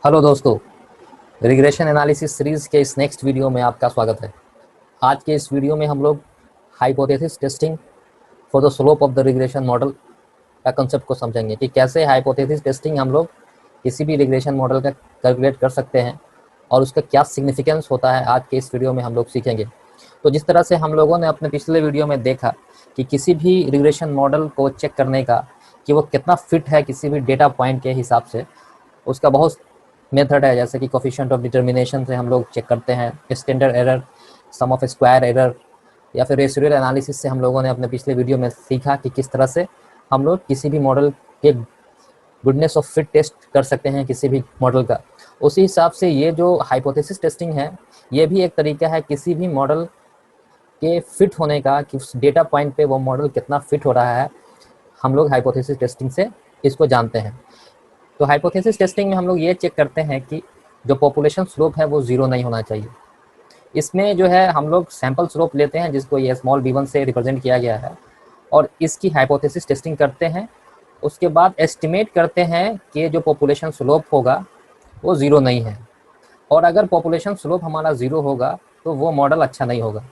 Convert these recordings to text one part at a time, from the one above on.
Hello दोस्तों, regression analysis series के इस नेक्स्ट वीडियो में आपका स्वागत है। आज के इस वीडियो में हम लोग hypothesis testing for the slope of the regression model का कंसेप्ट को समझेंगे कि कैसे हाइपोथेसिस टेस्टिंग हम लोग किसी भी रिग्रेशन मॉडल का कैलकुलेट कर सकते हैं और उसका क्या सिग्निफिकेंस होता है। आज के इस वीडियो में हम लोग सीखेंगे। तो जिस तरह से हम लोगों ने अपने पिछले वीडियो में देखा कि किसी भी रिग्रेशन मॉडल को चेक करने का कि वो कितना फिट है किसी भी डेटा पॉइंट के हिसाब से, उसका बहुत मेथड है। जैसे कि कोफिशिएंट ऑफ डिटर्मिनेशन से हम लोग चेक करते हैं, standard error, sum of square error, या फिर रेसिडुअल एनालिसिस से हम लोगों ने अपने पिछले वीडियो में सीखा कि किस तरह से हम लोग किसी भी मॉडल के गुडनेस ऑफ फिट टेस्ट कर सकते हैं किसी भी मॉडल का। उसी हिसाब से ये जो हाइपोथेसिस टेस्टिंग है, ये भी एक तरीका है किसी भी मॉडल के फिट होने का कि उस डेटा पॉइंट पे वो मॉडल कितना फिट हो रहा है। हम लोग हाइपोथेसिस टेस्टिंग से इसको जानते हैं। तो हाइपोथेसिस टेस्टिंग में हम लोग ये चेक करते हैं कि जो पॉपुलेशन स्लोप है वो ज़ीरो नहीं होना चाहिए। इसमें जो है हम लोग सैंपल स्लोप लेते हैं जिसको ये स्मॉल b1 से रिप्रेजेंट किया गया है, और इसकी हाइपोथेसिस टेस्टिंग करते हैं। उसके बाद एस्टिमेट करते हैं कि जो पॉपुलेशन स्लोप होगा वो ज़ीरो नहीं है, और अगर पॉपुलेशन स्लोप हमारा ज़ीरो होगा तो वो मॉडल अच्छा नहीं होगा।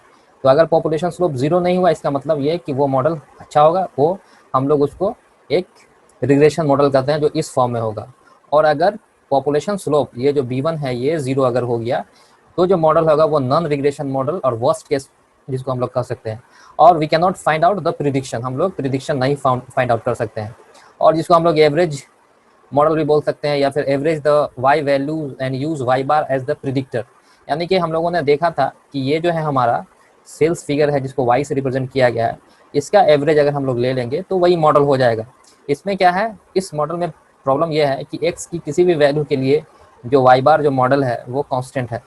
तो अगर पॉपुलेशन स्लोप ज़ीरो नहीं हुआ, इसका मतलब ये कि वो मॉडल अच्छा होगा, वो हम लोग उसको एक रिग्रेशन मॉडल कहते हैं जो इस फॉर्म में होगा। और अगर पॉपुलेशन स्लोप ये जो b1 है ये ज़ीरो अगर हो गया तो जो मॉडल होगा वो नॉन रिग्रेशन मॉडल और वर्स्ट केस जिसको हम लोग कह सकते हैं। और we can not find out the prediction, हम लोग प्रिडिक्शन नहीं फाइंड आउट कर सकते हैं। और जिसको हम लोग एवरेज मॉडल भी बोल सकते हैं, या फिर average the Y value and use Y bar as the predictor. यानी कि हम लोगों ने देखा था कि ये जो है हमारा सेल्स फिगर है जिसको वाई से रिप्रेजेंट किया गया है, इसका एवरेज अगर हम लोग ले लेंगे तो वही मॉडल हो जाएगा। इसमें क्या है, इस मॉडल में प्रॉब्लम यह है कि एक्स की किसी भी वैल्यू के लिए जो वाई बार जो मॉडल है वो कांस्टेंट है,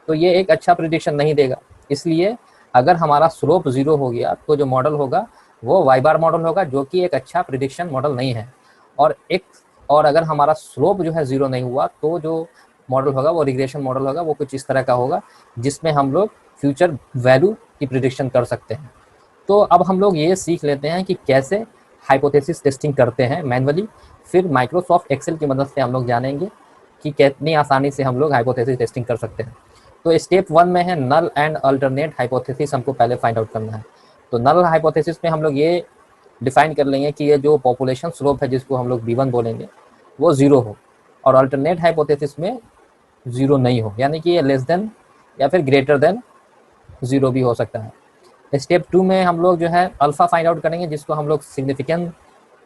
तो ये एक अच्छा प्रिडिक्शन नहीं देगा। इसलिए अगर हमारा स्लोप ज़ीरो हो गया तो जो मॉडल होगा वो वाई बार मॉडल होगा, जो कि एक अच्छा प्रिडिक्शन मॉडल नहीं है। और एक और अगर हमारा स्लोप जो है ज़ीरो नहीं हुआ तो जो मॉडल होगा वो रिग्रेशन मॉडल होगा, वो कुछ इस तरह का होगा जिसमें हम लोग फ्यूचर वैल्यू की प्रिडिक्शन कर सकते हैं। तो अब हम लोग ये सीख लेते हैं कि कैसे हाइपोथेसिस टेस्टिंग करते हैं मैनुअली। फिर माइक्रोसॉफ्ट एक्सेल की मदद से हम लोग जानेंगे कि कितनी आसानी से हम लोग हाइपोथेसिस टेस्टिंग कर सकते हैं। तो स्टेप वन में है नल एंड अल्टरनेट हाइपोथेसिस, हमको पहले फाइंड आउट करना है। तो नल हाइपोथेसिस में हम लोग ये डिफाइन कर लेंगे कि ये जो पॉपुलेशन स्लोप है जिसको हम लोग b1 बोलेंगे वो ज़ीरो हो, और अल्टरनेट हाइपोथेसिस में ज़ीरो नहीं हो, यानी कि ये लेस देन या फिर ग्रेटर देन ज़ीरो भी हो सकता है। स्टेप टू में हम लोग जो है अल्फ़ा फाइंड आउट करेंगे जिसको हम लोग सिग्निफिकेंट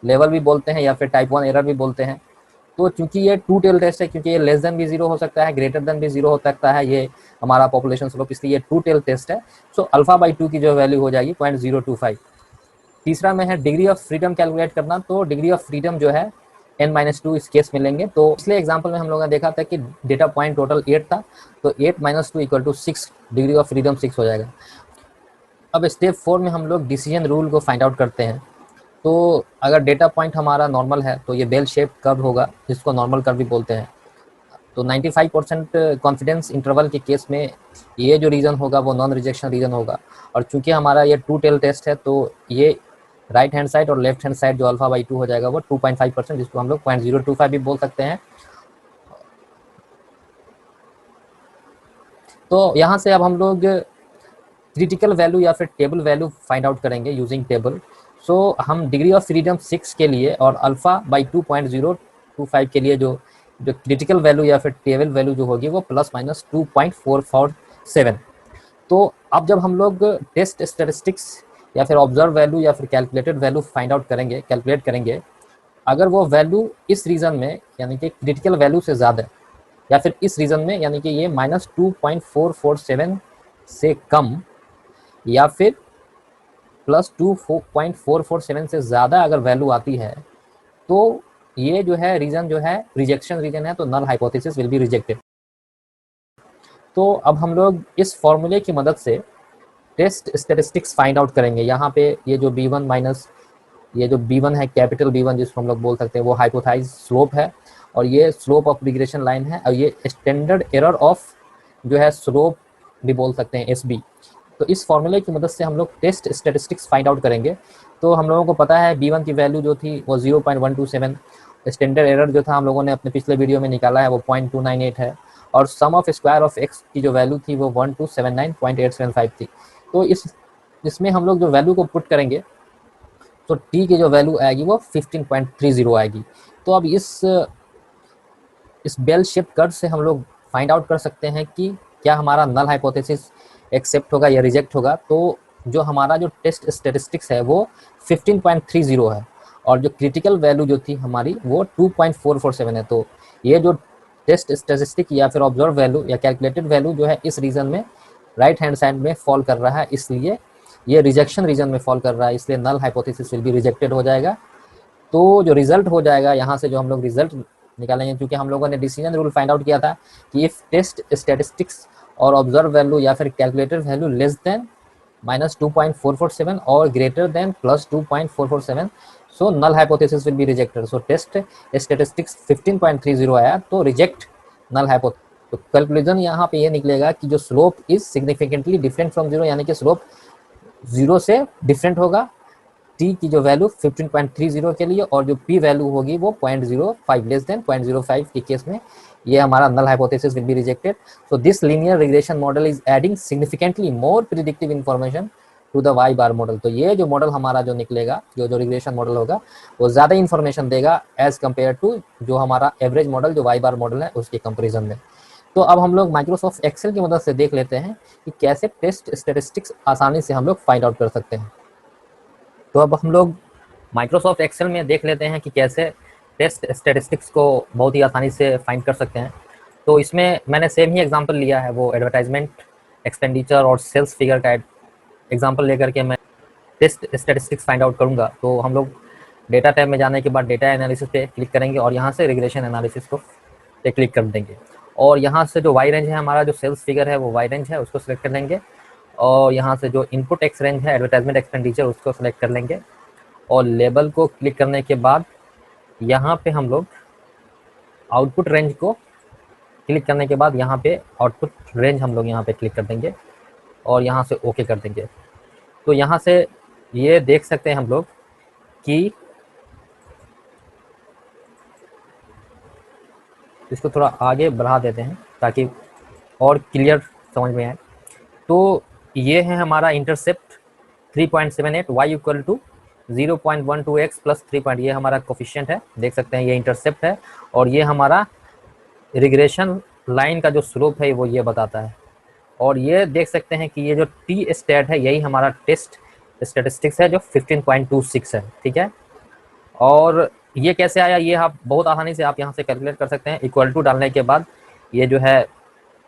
लेवल भी बोलते हैं या फिर टाइप 1 एरर भी बोलते हैं। तो चूंकि ये टू टेल टेस्ट है, क्योंकि ये लेस देन भी जीरो हो सकता है, ग्रेटर देन भी जीरो हो सकता है, ये हमारा पॉपुलेशन स्लोप, इसलिए ये टू टेल टेस्ट है। सो अल्फा बाई टू की जो वैल्यू हो जाएगी 0.025। तीसरा में है डिग्री ऑफ फ्रीडम कैलकुलेट करना। तो डिग्री ऑफ फ्रीडम जो है n-2 इस केस में लेंगे। तो पिछले एग्जाम्पल में हम लोगों ने देखा था कि डेटा पॉइंट टोटल 8 था, तो 8 - 2 equal to 6, degree of freedom 6 हो जाएगा। अब स्टेप 4 में हम लोग डिसीजन रूल को फाइंड आउट करते हैं। तो अगर डेटा पॉइंट हमारा नॉर्मल है तो ये बेल शेप कर्व होगा जिसको नॉर्मल कर्व भी बोलते हैं। तो 95% कॉन्फिडेंस इंटरवल के केस में ये जो रीजन होगा वो नॉन रिजेक्शन रीजन होगा। और चूंकि हमारा ये टू टेल टेस्ट है तो ये राइट हैंड साइड और लेफ्ट हैंड साइड जो अल्फा बाई टू हो जाएगा वो 2.5%, जिसको हम लोग 0.025 भी बोल सकते हैं। तो यहाँ से अब हम लोग क्रिटिकल वैल्यू या फिर टेबल वैल्यू फाइंड आउट करेंगे यूजिंग टेबल। सो हम डिग्री ऑफ फ्रीडम 6 के लिए और अल्फा बाई 2.025 के लिए जो जो क्रिटिकल वैल्यू या फिर टेबल वैल्यू जो होगी वो ±2.447। तो अब जब हम लोग टेस्ट स्टेटिस्टिक्स या फिर ऑब्जर्व वैल्यू या फिर कैलकुलेटेड वैल्यू फाइंड आउट करेंगे, कैलकुलेट करेंगे, अगर वो वैल्यू इस रीजन में यानी कि क्रिटिकल वैल्यू से ज़्यादा, या फिर इस रीजन में यानी कि ये -2.447 से कम, या फिर +2.447 से ज़्यादा अगर वैल्यू आती है, तो ये जो है रीजन जो है रिजेक्शन रीजन है, तो null hypothesis will be rejected. तो अब हम लोग इस फॉर्मूले की मदद से टेस्ट स्टेटिस्टिक्स फाइंड आउट करेंगे। यहाँ पे ये जो b1 माइनस ये जो b1 है, कैपिटल b1 जिसको हम लोग बोल सकते हैं, वो हाइपोथेसिस स्लोप है, और ये स्लोप ऑफ रिग्रेशन लाइन है, और ये स्टैंडर्ड एरर ऑफ जो है स्लोप भी बोल सकते हैं SB। तो इस फॉर्मूले की मदद से हम लोग टेस्ट स्टेटिस्टिक्स फाइंड आउट करेंगे। तो हम लोगों को पता है b1 की वैल्यू जो थी वो 0.127, स्टैंडर्ड एरर जो था हम लोगों ने अपने पिछले वीडियो में निकाला है वो 0.298 है, और सम ऑफ स्क्वायर ऑफ एक्स की जो वैल्यू थी वो 1279.875 थी। तो इसमें हम लोग जो वैल्यू को पुट करेंगे तो टी की जो वैल्यू आएगी वो 15.30 आएगी। तो अब इस बेल शेप कर्व से हम लोग फाइंड आउट कर सकते हैं कि क्या हमारा नल हाइपोथेसिस एक्सेप्ट होगा या रिजेक्ट होगा। तो जो हमारा जो टेस्ट स्टेटिस्टिक्स है वो 15.30 है, और जो क्रिटिकल वैल्यू जो थी हमारी वो 2.447 है। तो ये जो टेस्ट स्टेटिस्टिक या फिर ऑब्जर्व वैल्यू या कैलकुलेटेड वैल्यू जो है इस रीजन में राइट हैंड साइड में फॉल कर रहा है, इसलिए ये रिजेक्शन रीजन में फॉल कर रहा है, इसलिए null hypothesis will be rejected हो जाएगा। तो जो रिजल्ट हो जाएगा यहाँ से जो हम लोग रिजल्ट निकालेंगे, क्योंकि हम लोगों ने डिसीजन रूल फाइंड आउट किया था कि इफ टेस्ट स्टेटिस्टिक्स और ऑब्जर्व वैल्यू या फिर कैलकुलेटेड वैल्यू लेस देन -2.447 और greater than +2.447, so null hypothesis will be rejected. So test statistics 15.30 आया तो रिजेक्ट नल हाइपोथेसिस। तो कंक्लूजन यहाँ पे ये निकलेगा कि जो slope is significantly different from zero, यानी कि स्लोप जीरो से डिफरेंट होगा टी की जो वैल्यू 15.30 के लिए, और जो पी वैल्यू होगी वो 0.05 लेस देन 0.05 के केस में ये हमारा null hypothesis will be rejected. So this linear regression model is adding significantly more predictive information to the Y bar model. तो ये जो मॉडल हमारा जो निकलेगा, जो रिग्रेशन मॉडल होगा वो ज़्यादा इन्फॉर्मेशन देगा एज कम्पेयर टू जो हमारा एवरेज मॉडल जो वाई बार मॉडल है उसके कंपेरिजन में। तो अब हम लोग माइक्रोसॉफ्ट एक्सेल की मदद से देख लेते हैं कि कैसे टेस्ट स्टेटिस्टिक्स आसानी से हम लोग फाइंड आउट कर सकते हैं। तो अब हम लोग माइक्रोसॉफ्ट एक्सेल में देख लेते हैं कि कैसे टेस्ट स्टेटिस्टिक्स को बहुत ही आसानी से फाइंड कर सकते हैं। तो इसमें मैंने सेम ही एग्जांपल लिया है, वो एडवर्टाइजमेंट एक्सपेंडिचर और सेल्स फिगर का एग्जांपल लेकर के मैं टेस्ट स्टेटिस्टिक्स फाइंड आउट करूंगा। तो हम लोग डेटा टैब में जाने के बाद डेटा एनालिसिस पे क्लिक करेंगे और यहाँ से रिग्रेशन एनालिसिस को पे क्लिक कर देंगे, और यहाँ से जो वाई रेंज है हमारा जो सेल्स फिगर है वो वाई रेंज है उसको सिलेक्ट कर लेंगे, और यहाँ से जो इनपुट एक्स रेंज है एडवर्टाइजमेंट एक्सपेंडिचर उसको सिलेक्ट कर लेंगे, और लेबल को क्लिक करने के बाद यहाँ पे हम लोग आउटपुट रेंज को क्लिक करने के बाद यहाँ पे आउटपुट रेंज हम लोग यहाँ पे क्लिक कर देंगे और यहाँ से ओके कर देंगे। तो यहाँ से ये देख सकते हैं हम लोग कि इसको थोड़ा आगे बढ़ा देते हैं ताकि और क्लियर समझ में आए। तो ये है हमारा intercept 3.78 y equal to 0.12x plus 3 ये हमारा कोफिशिएंट है, देख सकते हैं ये इंटरसेप्ट है, और ये हमारा रिग्रेशन लाइन का जो स्लोप है वो ये बताता है। और ये देख सकते हैं कि ये जो टी स्टेट है यही हमारा टेस्ट स्टेटिस्टिक्स है जो 15.26 है, ठीक है। और ये कैसे आया, ये आप बहुत आसानी से आप यहाँ से कैलकुलेट कर सकते हैं। इक्वल टू डालने के बाद ये जो है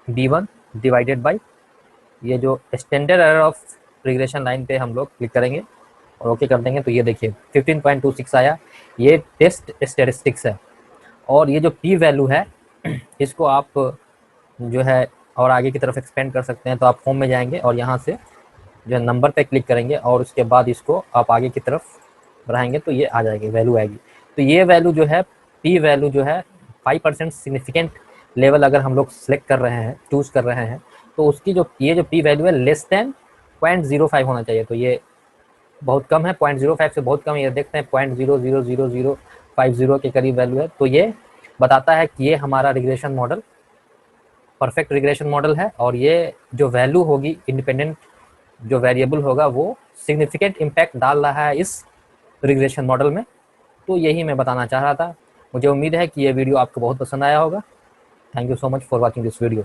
b1 डिवाइडेड बाई ये जो standard error of regression line पे हम लोग क्लिक करेंगे और ओके कर देंगे। तो ये देखिए 15.26 आया, ये टेस्ट स्टेटिस्टिक्स है। और ये जो p वैल्यू है इसको आप जो है और आगे की तरफ एक्सपेंड कर सकते हैं। तो आप होम में जाएंगे और यहाँ से जो है नंबर पे क्लिक करेंगे और उसके बाद इसको आप आगे की तरफ बढ़ाएंगे तो ये आ जाएगी, वैल्यू आएगी। तो ये वैल्यू जो है p वैल्यू जो है 5% सिग्निफिकेंट लेवल अगर हम लोग सेलेक्ट कर रहे हैं, चूज कर रहे हैं, तो उसकी जो ये जो p वैल्यू है लेस देन 0.05 होना चाहिए। तो ये बहुत कम है, 0.05 से बहुत कम है। ये देखते हैं 0.00050 के करीब वैल्यू है। तो ये बताता है कि ये हमारा regression model perfect regression model है, और ये जो वैल्यू होगी इंडिपेंडेंट जो वेरिएबल होगा वो सिग्निफिकेंट इम्पैक्ट डाल रहा है इस रिग्रेशन मॉडल में। तो यही मैं बताना चाह रहा था। मुझे उम्मीद है कि ये वीडियो आपको बहुत पसंद आया होगा। Thank you so much for watching this video.